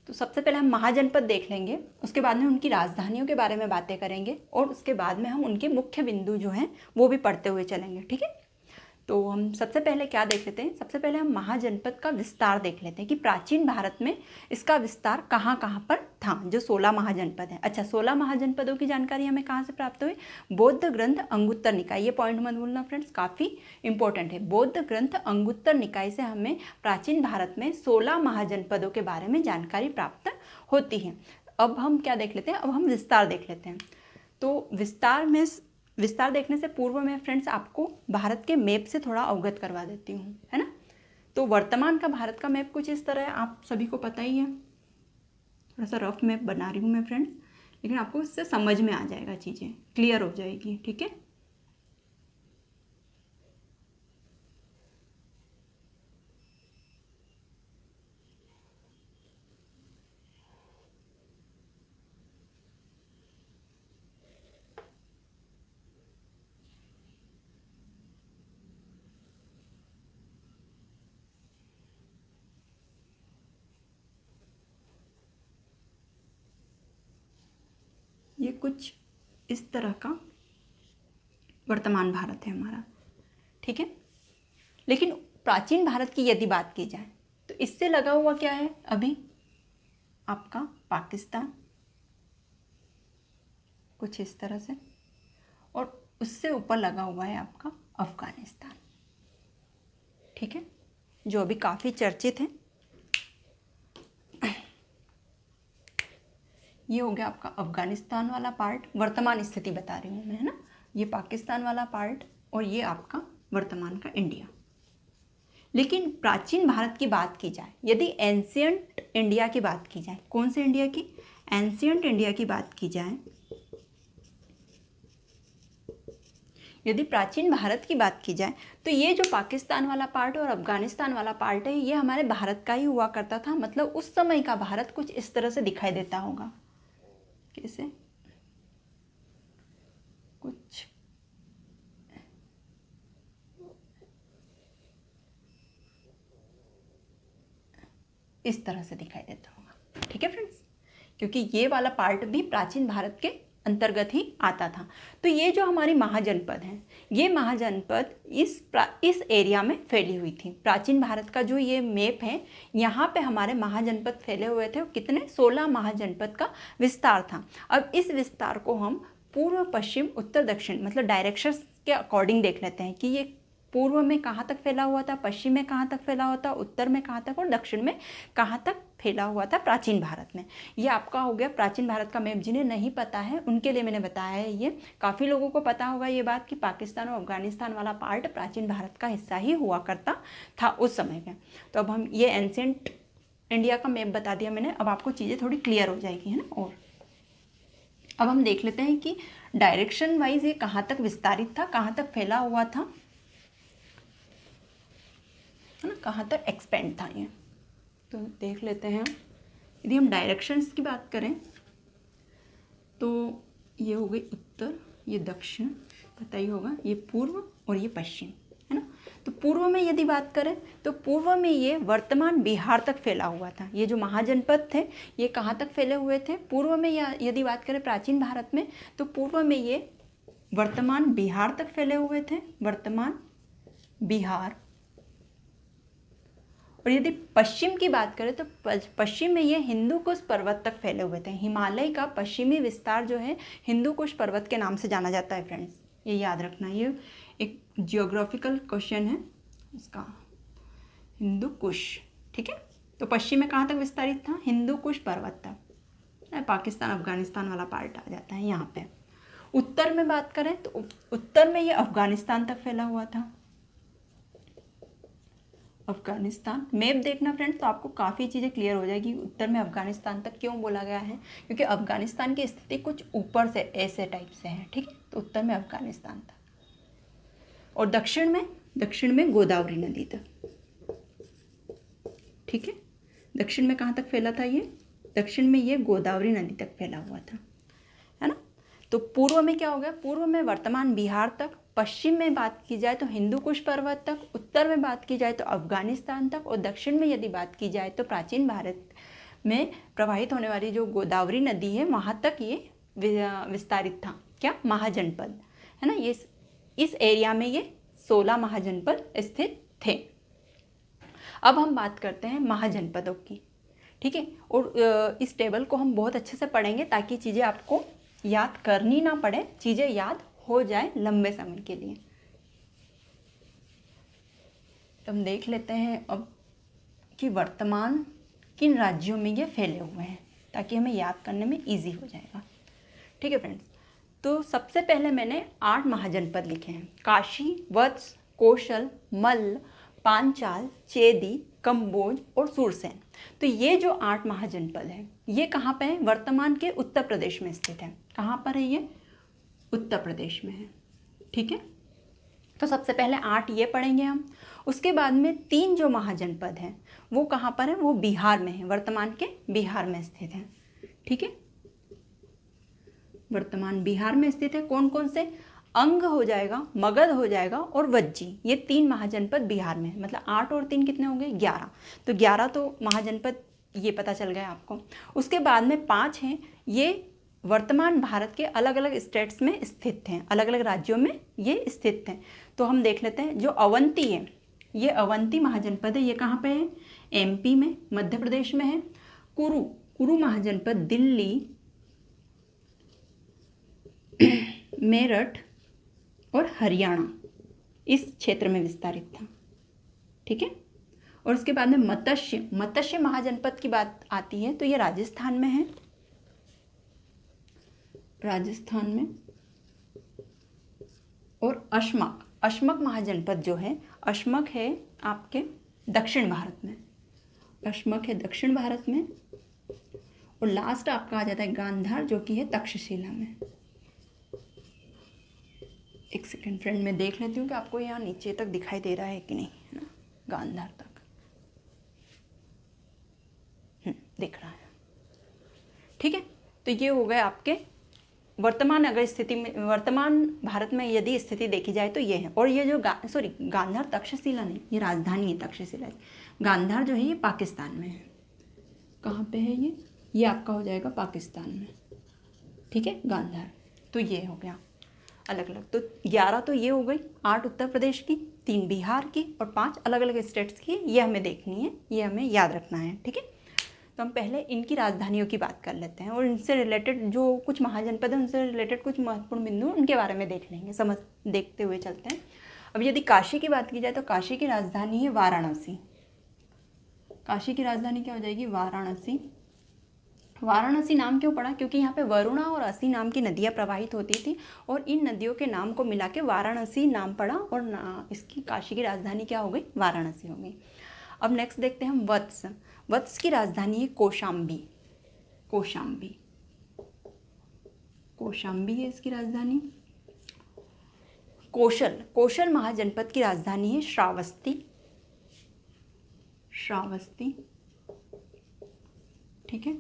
Speaker 1: तो सबसे पहले हम महाजनपद देख लेंगे, उसके बाद में उनकी राजधानियों के बारे में बातें करेंगे, और उसके बाद में हम उनके मुख्य बिंदु जो हैं वो भी पढ़ते हुए चलेंगे। ठीक है, तो हम सबसे पहले क्या देख लेते हैं, सबसे पहले हम महाजनपद का विस्तार देख लेते हैं कि प्राचीन भारत में इसका विस्तार कहाँ कहाँ पर था, जो 16 महाजनपद हैं। अच्छा, 16 महाजनपदों की जानकारी हमें कहाँ से प्राप्त हुई, बौद्ध ग्रंथ अंगुत्तर निकाय, ये पॉइंट मत भूलना फ्रेंड्स, काफ़ी इंपॉर्टेंट है। बौद्ध ग्रंथ अंगुत्तर निकाय से हमें प्राचीन भारत में 16 महाजनपदों के बारे में जानकारी प्राप्त होती है। अब हम क्या देख लेते हैं, अब हम विस्तार देख लेते हैं। तो विस्तार देखने से पूर्व में फ्रेंड्स आपको भारत के मैप से थोड़ा अवगत करवा देती हूँ, है ना। तो वर्तमान का भारत का मैप कुछ इस तरह है, आप सभी को पता ही है। थोड़ा सा रफ मैप बना रही हूँ मैं फ्रेंड्स, लेकिन आपको इससे समझ में आ जाएगा, चीज़ें क्लियर हो जाएगी। ठीक है, ये कुछ इस तरह का वर्तमान भारत है हमारा। ठीक है, लेकिन प्राचीन भारत की यदि बात की जाए तो इससे लगा हुआ क्या है, अभी आपका पाकिस्तान कुछ इस तरह से, और उससे ऊपर लगा हुआ है आपका अफगानिस्तान। ठीक है, जो अभी काफ़ी चर्चित है। ये हो गया आपका अफगानिस्तान वाला पार्ट, वर्तमान स्थिति बता रही हूँ मैं, है ना। ये पाकिस्तान वाला पार्ट, और ये आपका वर्तमान का इंडिया। लेकिन प्राचीन भारत की बात की जाए, यदि एंशियंट इंडिया की बात की जाए, कौन से इंडिया की? एंशियंट इंडिया की बात की जाए, यदि प्राचीन भारत की बात की जाए तो ये जो पाकिस्तान वाला पार्ट और अफगानिस्तान वाला पार्ट है ये हमारे भारत का ही हुआ करता था। मतलब उस समय का भारत कुछ इस तरह से दिखाई देता होगा। कैसे? कुछ इस तरह से दिखाई देता होगा। ठीक है फ्रेंड्स, क्योंकि ये वाला पार्ट भी प्राचीन भारत के अंतर्गत ही आता था। तो ये जो हमारी महाजनपद हैं, ये महाजनपद इस एरिया में फैली हुई थी। प्राचीन भारत का जो ये मैप है, यहाँ पे हमारे महाजनपद फैले हुए थे। कितने? 16 महाजनपद का विस्तार था। अब इस विस्तार को हम पूर्व, पश्चिम, उत्तर, दक्षिण मतलब डायरेक्शंस के अकॉर्डिंग देख लेते हैं कि ये पूर्व में कहाँ तक फैला हुआ था, पश्चिम में कहाँ तक फैला हुआ था, उत्तर में कहाँ तक और दक्षिण में कहाँ तक फैला हुआ था प्राचीन भारत में। ये आपका हो गया प्राचीन भारत का मैप। जिन्हें नहीं पता है उनके लिए मैंने बताया है। ये काफ़ी लोगों को पता होगा ये बात कि पाकिस्तान और अफगानिस्तान वाला पार्ट प्राचीन भारत का हिस्सा ही हुआ करता था उस समय में। तो अब हम ये एंशिएंट इंडिया का मैप बता दिया मैंने। अब आपको चीज़ें थोड़ी क्लियर हो जाएगी, है ना। और अब हम देख लेते हैं कि डायरेक्शन वाइज ये कहाँ तक विस्तारित था, कहाँ तक फैला हुआ था, है ना, कहाँ तक एक्सपेंड था ये। तो देख लेते हैं। यदि हम डायरेक्शंस की बात करें तो ये हो गई उत्तर, ये दक्षिण, पता ही होगा, ये पूर्व और ये पश्चिम, है ना। तो पूर्व में यदि बात करें तो पूर्व में ये वर्तमान बिहार तक फैला हुआ था। ये जो महाजनपद थे ये कहाँ तक फैले हुए थे? पूर्व में। या यदि बात करें प्राचीन भारत में तो पूर्व में ये वर्तमान बिहार तक फैले हुए थे, वर्तमान बिहार। और यदि पश्चिम की बात करें तो पश्चिम में ये हिंदू कुश पर्वत तक फैले हुए थे। हिमालय का पश्चिमी विस्तार जो है हिंदू कुश पर्वत के नाम से जाना जाता है फ्रेंड्स, ये याद रखना। ये एक जियोग्राफिकल क्वेश्चन है इसका, हिंदू कुश। ठीक है, तो पश्चिम में कहाँ तक विस्तारित था? हिंदू कुश पर्वत तक। पाकिस्तान अफगानिस्तान वाला पार्ट आ जाता है यहाँ पे। उत्तर में बात करें तो उत्तर में ये अफगानिस्तान तक फैला हुआ था। अफगानिस्तान मैप देखना फ्रेंड्स तो आपको काफ़ी चीज़ें क्लियर हो जाएगी। उत्तर में अफगानिस्तान तक क्यों बोला गया है? क्योंकि अफगानिस्तान की स्थिति कुछ ऊपर से ऐसे टाइप से है। ठीक है, तो उत्तर में अफगानिस्तान तक। और दक्षिण में गोदावरी नदी तक। ठीक है, दक्षिण में कहाँ तक फैला था ये? दक्षिण में ये गोदावरी नदी तक फैला हुआ था, है ना। तो पूर्व में क्या हो गया? पूर्व में वर्तमान बिहार तक, पश्चिम में बात की जाए तो हिंदू कुश पर्वत तक, उत्तर में बात की जाए तो अफगानिस्तान तक, और दक्षिण में यदि बात की जाए तो प्राचीन भारत में प्रवाहित होने वाली जो गोदावरी नदी है वहाँ तक ये विस्तारित था। क्या? महाजनपद, है ना। ये इस एरिया में ये 16 महाजनपद स्थित थे। अब हम बात करते हैं महाजनपदों की। ठीक है, और इस टेबल को हम बहुत अच्छे से पढ़ेंगे ताकि चीज़ें आपको याद करनी ना पड़े, चीज़ें याद हो जाए लंबे समय के लिए। तो हम देख लेते हैं अब कि वर्तमान किन राज्यों में ये फैले हुए हैं ताकि हमें याद करने में इजी हो जाएगा। ठीक है फ्रेंड्स, तो सबसे पहले मैंने 8 महाजनपद लिखे हैं। काशी, वत्स, कौशल, मल्ल, पांचाल, चेदी, कंबोज और सुरसेन। तो ये जो 8 महाजनपद हैं ये कहाँ पे हैं? वर्तमान के उत्तर प्रदेश में स्थित है। कहाँ पर है ये? उत्तर प्रदेश में है। ठीक है, तो सबसे पहले 8 ये पढ़ेंगे हम। उसके बाद में 3 जो महाजनपद हैं वो कहाँ पर है? वो बिहार में है, वर्तमान के बिहार में स्थित है। ठीक है, वर्तमान बिहार में स्थित है। कौन कौन से? अंग हो जाएगा, मगध हो जाएगा और वज्जी। ये 3 महाजनपद बिहार में है। मतलब 8 और 3 कितने हो गए? 11। तो 11 तो महाजनपद ये पता चल गया आपको। उसके बाद में 5 हैं, ये वर्तमान भारत के अलग अलग स्टेट्स में स्थित हैं, अलग अलग राज्यों में ये स्थित हैं। तो हम देख लेते हैं। जो अवंती है, ये अवंती महाजनपद है। ये कहाँ पे है? एमपी में, मध्य प्रदेश में है। कुरु महाजनपद दिल्ली, मेरठ और हरियाणा इस क्षेत्र में विस्तारित था। ठीक है, और उसके बाद में मत्स्य महाजनपद की बात आती है तो ये राजस्थान में है। राजस्थान में। और अश्मक महाजनपद जो है, अश्मक है आपके दक्षिण भारत में, अश्मक है दक्षिण भारत में, और लास्ट आपका आ जाता है गांधार जो कि है तक्षशिला में। एक सेकेंड फ्रेंड, मैं देख लेती हूँ कि आपको यहाँ नीचे तक दिखाई दे रहा है कि नहीं, है ना, गांधार तक दिख रहा है। ठीक है, तो ये हो गए आपके वर्तमान अगर स्थिति में, वर्तमान भारत में यदि स्थिति देखी जाए तो ये है। और ये जो गांधार तक्षशिला नहीं, ये राजधानी है तक्षशिला। गांधार जो है ये पाकिस्तान में है। कहाँ पे है ये आपका हो जाएगा पाकिस्तान में। ठीक है, गांधार। तो ये हो गया अलग अलग। तो 11 तो ये हो गई, 8 उत्तर प्रदेश की, 3 बिहार की और 5 अलग अलग स्टेट्स की। ये हमें देखनी है, ये हमें याद रखना है। ठीक है, तो हम पहले इनकी राजधानियों की बात कर लेते हैं और इनसे रिलेटेड जो कुछ महाजनपद है उनसे रिलेटेड कुछ महत्वपूर्ण बिंदु उनके बारे में देख लेंगे, देखते हुए चलते हैं। अब यदि काशी की बात की जाए तो काशी की राजधानी है वाराणसी। काशी की राजधानी क्या हो जाएगी? वाराणसी। वाराणसी नाम क्यों पड़ा? क्योंकि यहाँ पे वरुणा और असी नाम की नदियाँ प्रवाहित होती थी और इन नदियों के नाम को मिला के वाराणसी नाम पड़ा और इसकी काशी की राजधानी क्या हो गई? वाराणसी हो गई। अब नेक्स्ट देखते हैं हम वत्स। वत्स की राजधानी है कौशाम्बी। कौशाम्बी, कौशाम्बी है इसकी राजधानी। कौशल, कौशल महाजनपद की राजधानी है श्रावस्ती। श्रावस्ती, ठीक है,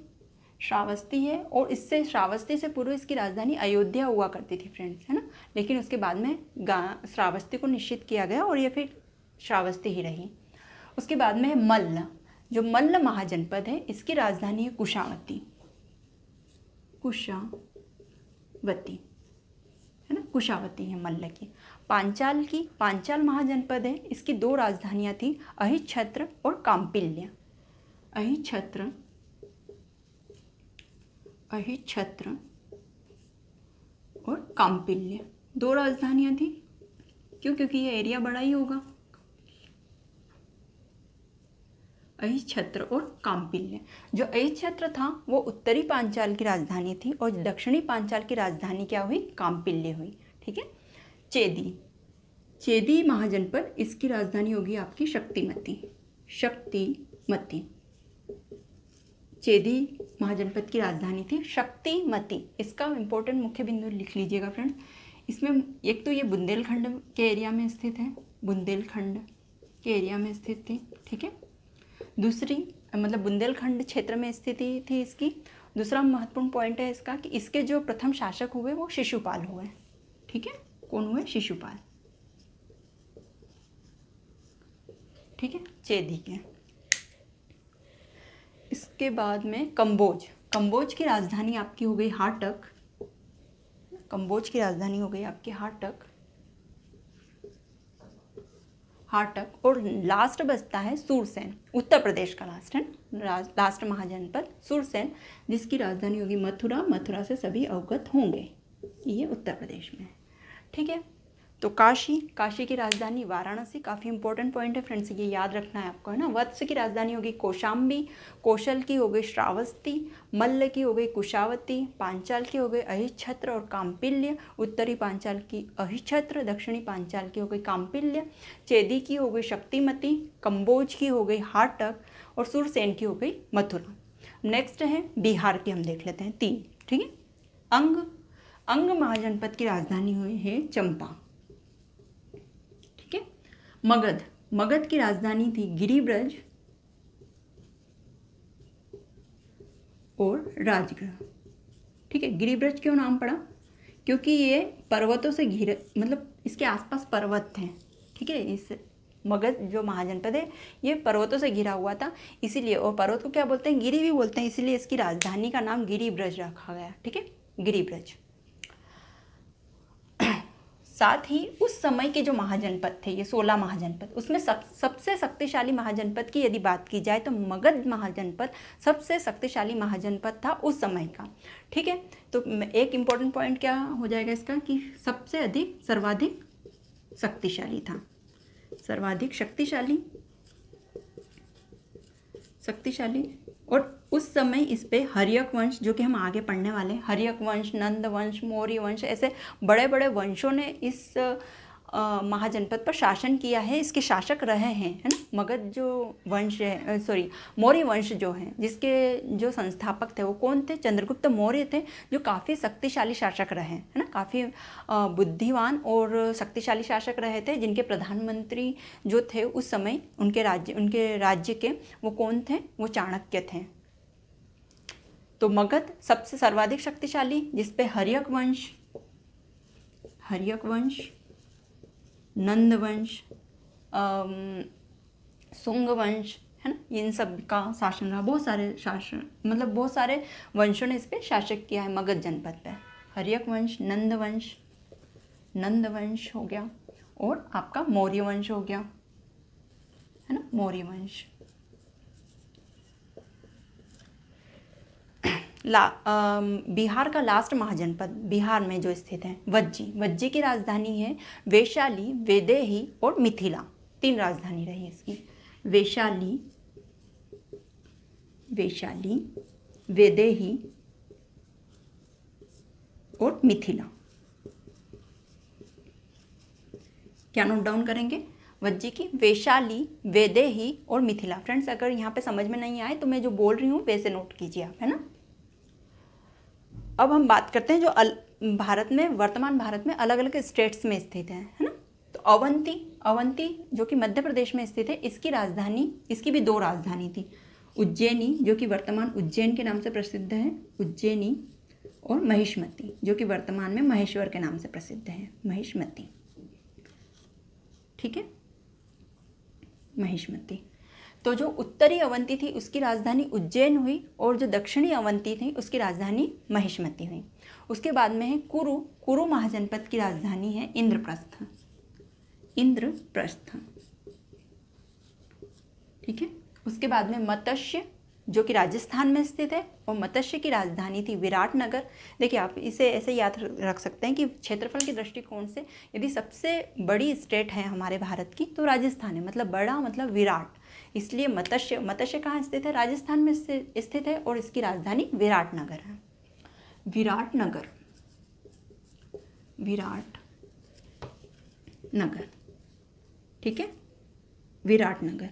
Speaker 1: श्रावस्ती है। और इससे श्रावस्ती से पूर्व इसकी राजधानी अयोध्या हुआ करती थी फ्रेंड्स, है ना, लेकिन उसके बाद में श्रावस्ती को निश्चित किया गया और ये फिर श्रावस्ती ही रही। उसके बाद में मल्ल, जो मल्ल महाजनपद है इसकी राजधानी है कुशावती। कुशावती, है ना, कुशावती है मल्ल की। पांचाल की, पांचाल महाजनपद है, इसकी 2 राजधानियां थी, अहिच्छत्र और काम्पिल्य। अहिच्छत्र, अहिच्छत्र और काम्पिल्य 2 राजधानियां थी। क्यों? क्योंकि ये एरिया बड़ा ही होगा। अहिच्छत्र और काम्पिल्य। जो अहिच्छत्र था वो उत्तरी पांचाल की राजधानी थी और दक्षिणी पांचाल की राजधानी क्या हुई? काम्पिल्य हुई। ठीक है। चेदी, चेदी महाजनपद, इसकी राजधानी होगी आपकी शक्तिमती। शक्तिमती, चेदी महाजनपद की राजधानी थी शक्तिमती। इसका इंपॉर्टेंट मुख्य बिंदु लिख लीजिएगा फ्रेंड। इसमें एक तो ये बुंदेलखंड के एरिया में स्थित है, बुंदेलखंड के एरिया में स्थित थी। ठीक है, दूसरी मतलब बुंदेलखंड क्षेत्र में स्थिति थी इसकी। दूसरा महत्वपूर्ण पॉइंट है इसका कि इसके जो प्रथम शासक हुए वो शिशुपाल हुए। ठीक है, कौन हुए? शिशुपाल। ठीक है, चेदी के। इसके बाद में कंबोज। कंबोज की राजधानी आपकी हो गई हाटक। कंबोज की राजधानी हो गई आपकी हाटक। हाटक। और लास्ट बचता है सूरसेन, उत्तर प्रदेश का लास्ट है, लास्ट महाजनपद सूरसेन, जिसकी राजधानी होगी मथुरा। मथुरा से सभी अवगत होंगे, ये उत्तर प्रदेश में है। ठीक है, तो काशी, काशी की राजधानी वाराणसी। काफ़ी इंपॉर्टेंट पॉइंट है फ्रेंड्स, ये याद रखना है आपको, है ना। वत्स की राजधानी होगी कौशाम्बी। कौशल की हो गई श्रावस्ती। मल्ल की हो गई कुशावती। पांचाल की हो गई अहिच्छत्र और काम्पिल्य। उत्तरी पांचाल की अहिच्छत्र, दक्षिणी पांचाल की हो गई काम्पिल्य। चेदी की हो गई शक्तिमती। कंबोज की हो गई हाटक और सुरसेन की हो गई मथुरा। नेक्स्ट है बिहार की, हम देख लेते हैं 3। ठीक है, अंग, अंग महाजनपद की राजधानी हुई है चंपा। मगध, मगध की राजधानी थी गिरिब्रज और राजगृह। ठीक है, गिरिब्रज क्यों नाम पड़ा? क्योंकि ये पर्वतों से घिरे, मतलब इसके आसपास पर्वत थे। ठीक है, इस मगध जो महाजनपद है ये पर्वतों से घिरा हुआ था, इसीलिए, और पर्वत को क्या बोलते हैं? गिरि भी बोलते हैं, इसीलिए इसकी राजधानी का नाम गिरिब्रज रखा गया। ठीक है, गिरिब्रज। साथ ही उस समय के जो महाजनपद थे, ये 16 महाजनपद, उसमें सबसे शक्तिशाली महाजनपद की यदि बात की जाए तो मगध महाजनपद सबसे शक्तिशाली महाजनपद था उस समय का। ठीक है, तो एक इम्पॉर्टेंट पॉइंट क्या हो जाएगा इसका कि सबसे अधिक, सर्वाधिक शक्तिशाली था। सर्वाधिक शक्तिशाली, शक्तिशाली। और उस समय इस पे हर्यक वंश, जो कि हम आगे पढ़ने वाले हैं, हर्यक वंश, नंद वंश, मौर्य वंश, ऐसे बड़े बड़े वंशों ने इस महाजनपद पर शासन किया है, इसके शासक रहे हैं, है ना। मगध जो वंश है, सॉरी मौर्य वंश जो है, जिसके जो संस्थापक थे वो कौन थे? चंद्रगुप्त मौर्य थे, जो काफ़ी शक्तिशाली शासक रहे, है ना। काफ़ी बुद्धिमान और शक्तिशाली शासक रहे थे, जिनके प्रधानमंत्री जो थे उस समय उनके राज्य के वो कौन थे? वो चाणक्य थे। तो मगध सबसे सर्वाधिक शक्तिशाली, जिसपे हर्यक वंश, नंद वंश, सुंग वंश, है ना, इन सब का शासन रहा। बहुत सारे वंशों ने इस पर शासक किया है मगध जनपद पे। हर्यक वंश, नंद वंश हो गया, और आपका मौर्य वंश हो गया, है ना, मौर्य वंश। बिहार का लास्ट महाजनपद बिहार में जो स्थित है, वज्जी की राजधानी है वैशाली, वैदेही और मिथिला। 3 राजधानी रही इसकी, वैशाली, वैदेही और मिथिला। क्या नोट डाउन करेंगे? वज्जी की वैशाली, वैदेही और मिथिला। फ्रेंड्स, अगर यहाँ पे समझ में नहीं आए तो मैं जो बोल रही हूँ वैसे नोट कीजिए आप, है ना। अब हम बात करते हैं जो वर्तमान भारत में अलग अलग स्टेट्स में स्थित है ना। तो अवंती जो कि मध्य प्रदेश में स्थित है, इसकी भी 2 राजधानी थी। उज्जैनी जो कि वर्तमान उज्जैन के नाम से प्रसिद्ध है, उज्जैनी, और महिष्मती जो कि वर्तमान में महेश्वर के नाम से प्रसिद्ध है, महिष्मती। ठीक है, महिष्मती। तो जो उत्तरी अवंती थी उसकी राजधानी उज्जैन हुई, और जो दक्षिणी अवंती थी उसकी राजधानी महिष्मती हुई। उसके बाद में है कुरु महाजनपद की राजधानी है इंद्रप्रस्थ। ठीक है। उसके बाद में मत्स्य जो कि राजस्थान में स्थित है, और मत्स्य की राजधानी थी विराटनगर। देखिए, आप इसे ऐसे याद रख सकते हैं कि क्षेत्रफल के दृष्टिकोण से यदि सबसे बड़ी स्टेट है हमारे भारत की तो राजस्थान है, मतलब बड़ा मतलब विराट। इसलिए मत्स्य कहाँ स्थित है? राजस्थान में स्थित है, और इसकी राजधानी विराटनगर है। विराटनगर, ठीक है, विराटनगर।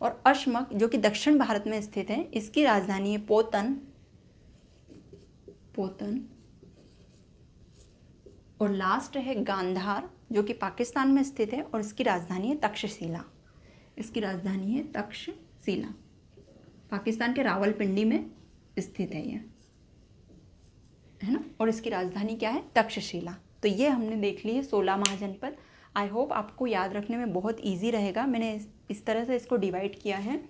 Speaker 1: और अशमक जो कि दक्षिण भारत में स्थित है, इसकी राजधानी है पोतन, और लास्ट है गांधार जो कि पाकिस्तान में स्थित है, और इसकी राजधानी है तक्षशिला। पाकिस्तान के रावलपिंडी में स्थित है ये, है ना, और इसकी राजधानी क्या है? तक्षशिला। तो ये हमने देख ली है 16 महाजनपद। आई होप आपको याद रखने में बहुत ईजी रहेगा। मैंने इस तरह से इसको डिवाइड किया है,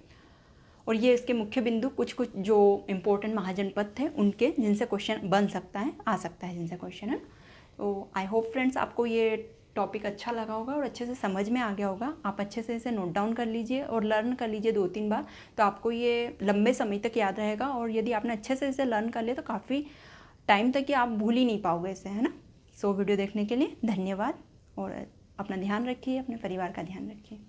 Speaker 1: और ये इसके मुख्य बिंदु कुछ जो इम्पोर्टेंट महाजनपद थे उनके, जिनसे क्वेश्चन बन सकता है, आ सकता है जिनसे क्वेश्चन है। तो आई होप फ्रेंड्स आपको ये टॉपिक अच्छा लगा होगा और अच्छे से समझ में आ गया होगा। आप अच्छे से इसे नोट डाउन कर लीजिए और लर्न कर लीजिए 2-3 बार, तो आपको ये लंबे समय तक याद रहेगा। और यदि आपने अच्छे से इसे लर्न कर लिया तो काफ़ी टाइम तक आप भूल ही नहीं पाओगे इसे, है ना। सो वीडियो देखने के लिए धन्यवाद, और अपना ध्यान रखिए, अपने परिवार का ध्यान रखिए।